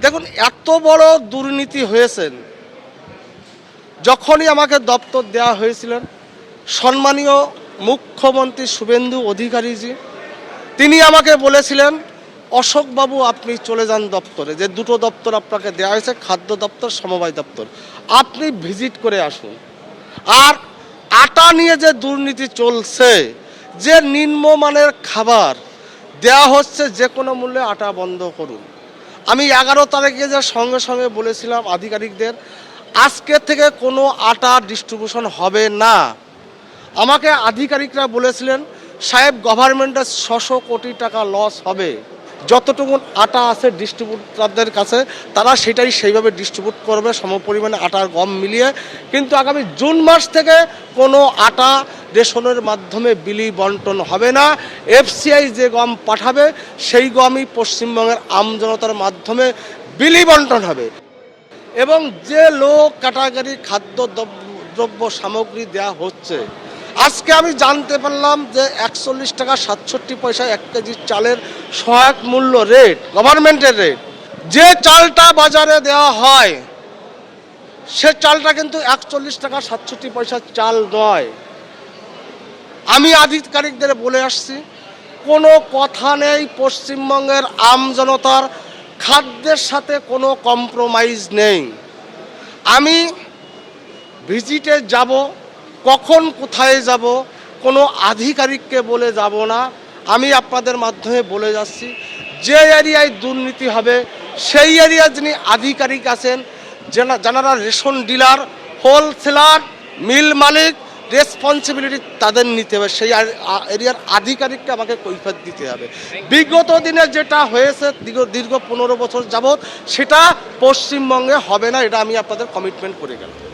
দেখুন, এত বড় দুর্নীতি হয়েছেন। যখনই আমাকে দপ্তর দেওয়া হয়েছিলেন, সম্মানীয় মুখ্যমন্ত্রী শুভেন্দু অধিকারীজি তিনি আমাকে বলেছিলেন, অশোকবাবু আপনি চলে যান দপ্তরে, যে দুটো দপ্তর আপনাকে দেওয়া হয়েছে, খাদ্য দপ্তর, সমবায় দপ্তর, আপনি ভিজিট করে আসুন। আর আটা নিয়ে যে দুর্নীতি চলছে, যে নিম্নমানের খাবার দেওয়া হচ্ছে, যে কোনো মূল্যে আটা বন্ধ করুন। আমি 11 তারিখে যে সঙ্গে সঙ্গে বলেছিলাম আধিকারিকদের, আজকে থেকে কোনো আটা ডিস্ট্রিবিউশন হবে না। আমাকে আধিকারিকরা বলেছিলেন, সাহেব গভর্নমেন্টের 600 কোটি টাকা লস হবে, যতটুকু আটা আছে ডিস্ট্রিবিউটারদের কাছে তারা সেটাই সেইভাবে ডিস্ট্রিবিউট করবে সমপরিমাণে আটার গম মিলিয়ে। কিন্তু আগামী জুন মাস থেকে কোনো আটা রেশনের মাধ্যমে বিলি বন্টন হবে না। এফসিআই যে গম পাঠাবে সেই গমই পশ্চিমবঙ্গের আমজনতার মাধ্যমে বিলি বন্টন হবে। এবং যে লো ক্যাটাগরি খাদ্য দ্রব্য সামগ্রী দেওয়া হচ্ছে, আজকে আমি জানতে পারলাম যে 41 টাকা 67 পয়সা 1 কেজি চালের সহায়ক মূল্য রেট, গভর্নমেন্টের রেট। যে চালটা বাজারে দেওয়া হয় সে চালটা কিন্তু 41 টাকা 67 পয়সার চাল নয়। আমি আধিকারিকদের বলে আসছি, কোনো কথা নেই পশ্চিমবঙ্গের আমজনতার খাদ্যের সাথে কোনো কম্প্রোমাইজ নেই। আমি ভিজিটে যাব, কখন কোথায় যাব কোনো আধিকারিককে বলে যাব না। আমি আপনাদের মাধ্যমে বলে যাচ্ছি, যে এরিয়ায় দুর্নীতি হবে সেই এরিয়ায় যিনি আধিকারিক আছেন, যারা রেশন ডিলার, হোলসেলার, মিল মালিক, রেসপন্সিবিলিটি তাদের নিতে হবে। সেই এরিয়ার আধিকারিককে আমাকে কৈফিয়ত দিতে হবে। বিগত দিনে যেটা হয়েছে দীর্ঘ 15 বছর যাবৎ, সেটা পশ্চিমবঙ্গে হবে না, এটা আমি আপনাদের কমিটমেন্ট করে গেলাম।